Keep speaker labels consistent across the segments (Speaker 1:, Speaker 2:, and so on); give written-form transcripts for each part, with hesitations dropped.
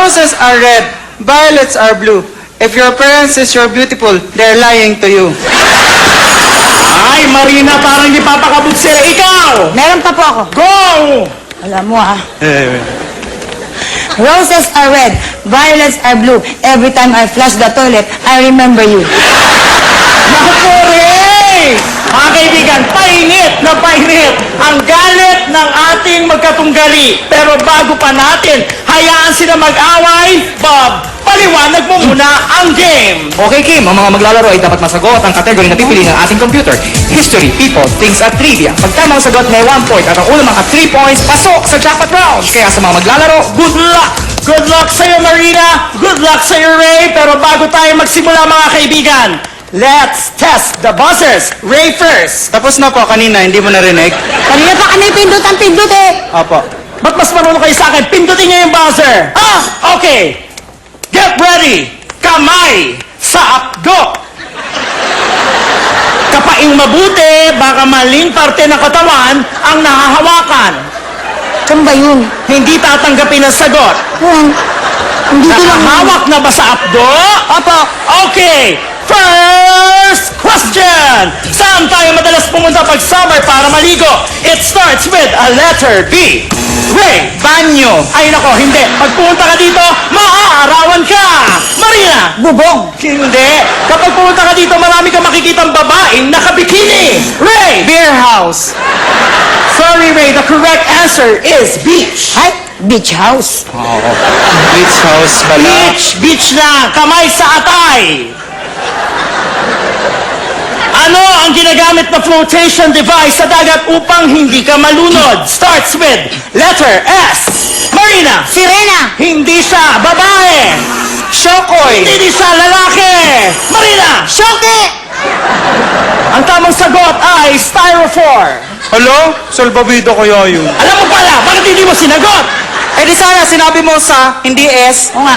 Speaker 1: Roses are red, violets are blue. If your parents is you're beautiful, they're lying to you.
Speaker 2: Ay, Marina, parang hindi papakabot sila. Ikaw!
Speaker 3: Meron pa po ako.
Speaker 2: Go!
Speaker 3: Alam mo ha. Roses are red, violets are blue. Every time I flush the toilet, I remember you.
Speaker 2: Naku, Ray! Mga kaibigan, painit na painit ang galit ng ating magkatunggali. Pero bago pa natin, hayaan sila mag-away. Bob, paliwanag mo muna ang game.
Speaker 4: Okay, Kim, ang mga maglalaro ay dapat masagot ang kategory na pipili ng ating computer. History, people, things at trivia. Pag tama ang sagot, may 1 point at ang unang maka 3 points, pasok sa jackpot round. Kaya sa mga maglalaro,
Speaker 2: Good luck! Good luck sa'yo, Marina! Good luck sa'yo, Ray! Pero bago tayo magsimula, mga kaibigan, let's test the buzzers. Ray first.
Speaker 1: Tapos na po kanina, hindi mo narinig?
Speaker 3: Kanina pa kami pindot eh.
Speaker 1: Opo.
Speaker 2: Ba't mas marunong kayo sa akin? Pindutin niyo yung buzzer. Okay. Get ready. Kamay sa apdo. Kapaing mabuti, baka maling parte ng katawan ang nahahawakan.
Speaker 3: Saan ba yun?
Speaker 2: Hindi tatanggapin ang sagot.
Speaker 3: Hindi ko lang.
Speaker 2: Nakahawak na ba sa apdo?
Speaker 3: Opo.
Speaker 2: Okay. First question. Saan tayo madalas pumunta pag summer para maligo? It starts with a letter B. Ray.
Speaker 1: Banyo.
Speaker 2: Ay nako, hindi. Pag pumunta ka dito, maaarawan ka. Marina.
Speaker 3: Bubong.
Speaker 2: Hindi. Kapag pumunta ka dito, marami kang makikitang babaeng nakabikini. Ray.
Speaker 1: Beer house.
Speaker 2: Sorry, Ray. The correct answer is beach.
Speaker 3: Ay, beach house.
Speaker 1: Beach house pala.
Speaker 2: Beach. Beach na. Kamay sa atay. Ano ang ginagamit na flotation device sa dagat upang hindi ka malunod? Starts with letter S. Marina.
Speaker 3: Sirena.
Speaker 2: Hindi siya babae.
Speaker 1: Shokoy.
Speaker 2: Hindi siya lalaki. Marina.
Speaker 3: Shoke.
Speaker 2: Ang tamang sagot ay styrofoam.
Speaker 1: Hello? Salbabida kaya yun.
Speaker 2: Alam mo pala, bakit hindi mo sinagot?
Speaker 1: Eh di sana sinabi mo sa, hindi S.
Speaker 3: Oo nga.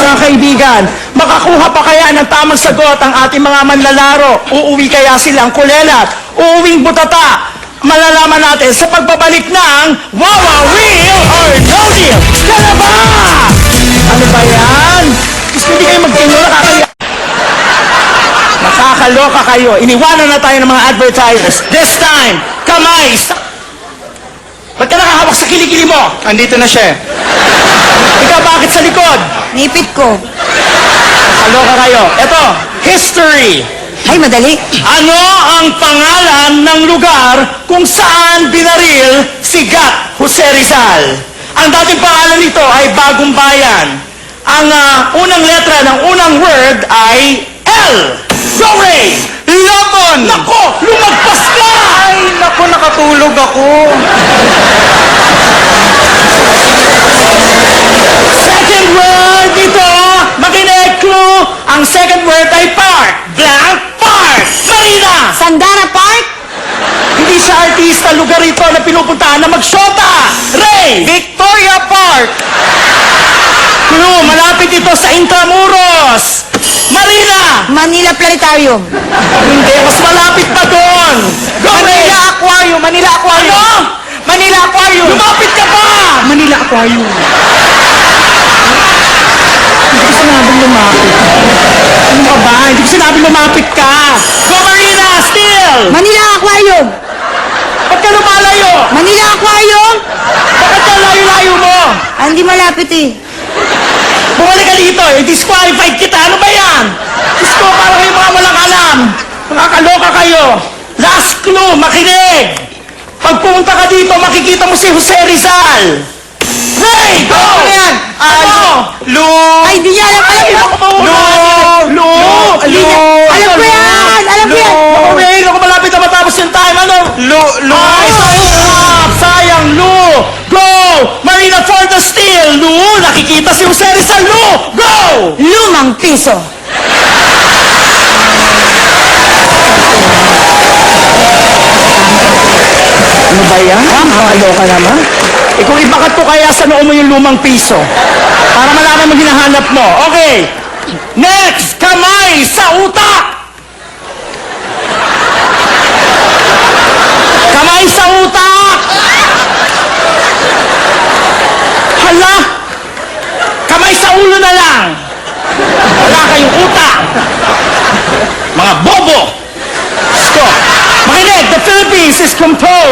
Speaker 2: Mga kaibigan, makakuha pa kaya ng tamang sagot ang ating mga manlalaro? Uuwi kaya silang kulelat? Uuwing butata? Malalaman natin sa pagbabalik ng Wawa Wheel or No Deal. Kaya ba? Ano ba yan? Gusto hindi kayo magtinyo, nakakaloka kayo. Iniwanan na tayo ng mga advertisers. This time, kamay sa... Ba't ka nakahawak sa kilikili mo?
Speaker 1: Andito na siya.
Speaker 2: Ikaw bakit sa likod?
Speaker 3: Nipit ko.
Speaker 2: Kaloka kayo. Ito, history.
Speaker 3: Ay, madali.
Speaker 2: Ano ang pangalan ng lugar kung saan binaril si Gat Jose Rizal? Ang dating pangalan nito ay Bagong Bayan. Ang unang letra ng unang word ay L. Go, Ray!
Speaker 1: Lobon!
Speaker 2: Nako! Lumagpas ka!
Speaker 1: Ay, naku, nakatulog ako.
Speaker 2: Second word dito, makinig clue. Ang second word ay park. Blank park. Marina!
Speaker 3: Sandara Park.
Speaker 2: Hindi siya artista, lugar ito na pinupuntahan na magsyota. Ray!
Speaker 1: Victoria Park!
Speaker 2: Clue, malapit ito sa Intramuros. Marina!
Speaker 3: Manila Planetarium.
Speaker 2: Hindi, mas malapit pa doon. Go, Ray!
Speaker 1: Manila Aquarium! Manila Aquarium!
Speaker 2: Ano?
Speaker 1: Manila Aquarium!
Speaker 2: Lumapit ka pa!
Speaker 1: Manila Aquarium!
Speaker 2: Hindi ko sinabing lumapit. Ano ka ba? Hindi ko sinabing lumapit ka. Go, Marina! Still!
Speaker 3: Manila Aquarium.
Speaker 2: Ba't ka lumalayo?
Speaker 3: Manila Aquarium.
Speaker 2: Bakit ka layo-layo mo?
Speaker 3: Ah, hindi malapit eh.
Speaker 2: Bumalik ka dito, disqualified kita. Ano ba yan? Diyos ko, parang kayo mga walang alam. Nakakaloka kayo. Last clue, makinig. Pag pumunta ka dito, makikita mo si Jose Rizal. Hey, go!
Speaker 1: Ano yan?
Speaker 2: Ano?
Speaker 1: Lu...
Speaker 3: Ay, di niya alam. Alam ko.
Speaker 2: Lu!
Speaker 3: Alam ko yan. Alam ko yan.
Speaker 2: Ako, Ray, ako malapit na matapos yung time. Ano?
Speaker 1: Lu...
Speaker 2: Ay, sayang! Sayang, Lu! Go! Marina for the steal! Lu! Nakikita si Jose Rizal! Lu! Go!
Speaker 3: Lumang piso.
Speaker 2: Ano ba yan? Nakakaloka naman. Eh kung ibakat ko kaya sa noo mo yung lumang piso. Para malaman mo hinahanap mo. Okay. Next, kamay sa utak. Kamay sa utak.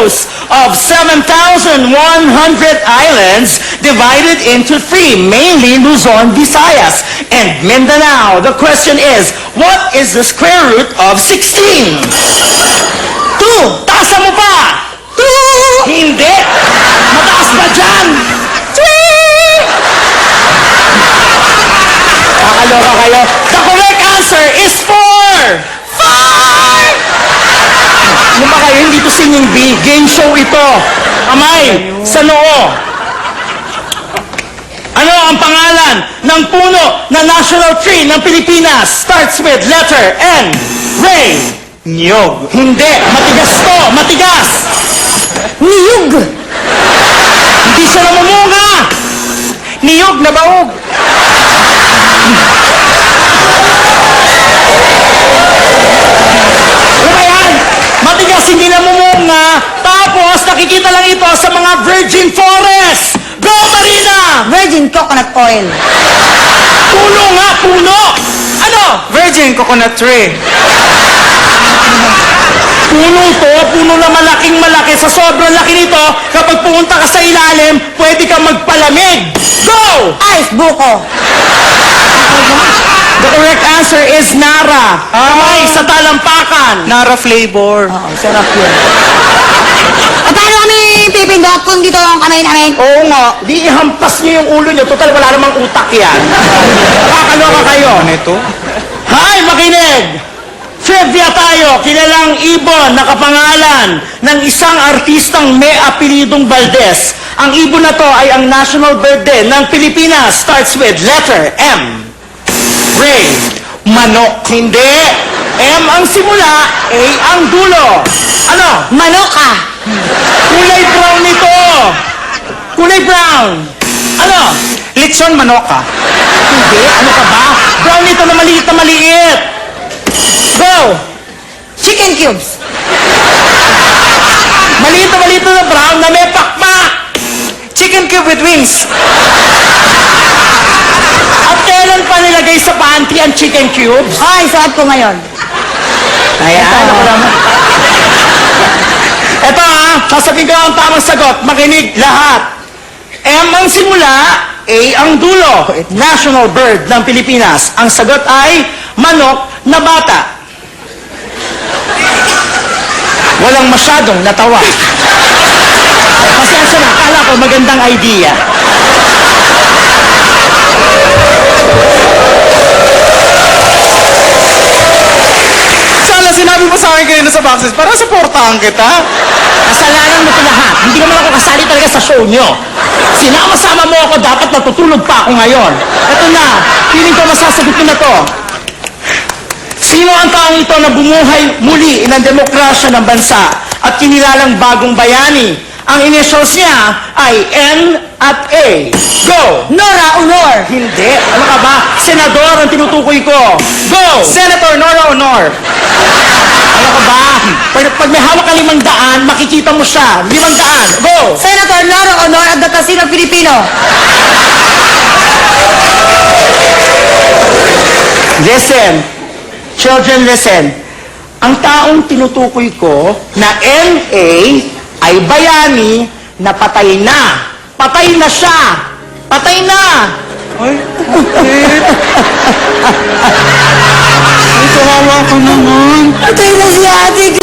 Speaker 2: composed of 7,100 islands divided into 3, mainly Luzon, Visayas, and Mindanao. The question is, what is the square root of 16? 2! Taas mo pa! 2! Hindi! Mataas pa dyan! 3! Kakaloka kayo. The correct answer is 4! 4! Ano ba kayo? Hindi to singing bee. Game show ito. Kamay sa noo. Ano ang pangalan ng puno na national tree ng Pilipinas? Starts with letter N. Ray.
Speaker 1: Niyog.
Speaker 2: Hindi. Matigas to. Matigas.
Speaker 3: Niyug!
Speaker 2: Hindi siya namumunga.
Speaker 1: Niyog na baog.
Speaker 2: Ano ba yan? Matigas, hindi namumunga. Tapos, nakikita lang ito sa mga virgin forest. Go, Marina!
Speaker 3: Virgin coconut oil.
Speaker 2: Puno nga, puno! Ano?
Speaker 1: Virgin coconut tree.
Speaker 2: Puno to, puno na malaking malaki. Sa sobrang laki nito, kapag pumunta ka sa ilalim, pwede kang magpalamig. Go!
Speaker 3: Ice buko.
Speaker 2: The correct answer is Nara. Kamay sa talampakan.
Speaker 1: Nara flavor.
Speaker 3: Oo, sarap yun. At paano kami pipindot kung dito ang kamay namin?
Speaker 2: Oo nga, di ihampas niyo yung ulo niyo. Total, wala namang utak yan. Kakaloka kayo.
Speaker 1: Ano ito?
Speaker 2: Hay, makinig! Trivia tayo, kilalang ibon na kapangalan ng isang artistang may apelidong Valdez. Ang ibon na to ay ang national bird din ng Pilipinas. Starts with letter M. Ray. Manok. Hindi. M ang simula, A ang dulo. Ano?
Speaker 3: Manoka.
Speaker 2: Kulay brown nito. Kulay brown. Ano?
Speaker 1: Lechon manoka.
Speaker 2: Hindi. Ano ka ba? Brown nito na maliit na maliit. Go!
Speaker 3: Chicken cubes.
Speaker 2: Maliit na brown na may pakpak.
Speaker 1: Chicken cube with wings.
Speaker 2: At kailan pa nilagay sa pantry ang chicken cubes?
Speaker 3: Ay, suot ko ngayon.
Speaker 2: Ayan. Ito sasabihin ko ang tamang sagot. Makinig lahat. M ang simula, A ang dulo. National bird ng Pilipinas. Ang sagot ay manok na bata. Walang masyadong natawa. Pasensya na, akala ko magandang idea.
Speaker 1: Sana sinabi mo sa akin kanina sa boxes para supportahan kita.
Speaker 2: Kasalanan mo ito lahat. Hindi naman ako kasali talaga sa show nyo. Sinama-sama mo ako, dapat natutulog pa ako ngayon. Ito na, feeling ko masasagot ko na to. Sino ang taong ito na bumuhay muli ng demokrasya ng bansa at kinilalang bagong bayani? Ang initials niya ay N at A. Go!
Speaker 3: Nora Honor.
Speaker 2: Hindi. Ano ka ba? Senador ang tinutukoy ko. Go!
Speaker 1: Senator Nora Honor.
Speaker 2: Ano ka ba? Pag may hawak ka 500, makikita mo siya. 500. Go!
Speaker 3: Senator Nora Honor at the Casino Filipino.
Speaker 2: Listen. Children, listen. Ang taong tinutukoy ko na NA ay bayani na patay na. Patay na siya. Patay na.
Speaker 1: Ay, bakit? Ay, kawawa ka naman.
Speaker 3: Patay na si ate.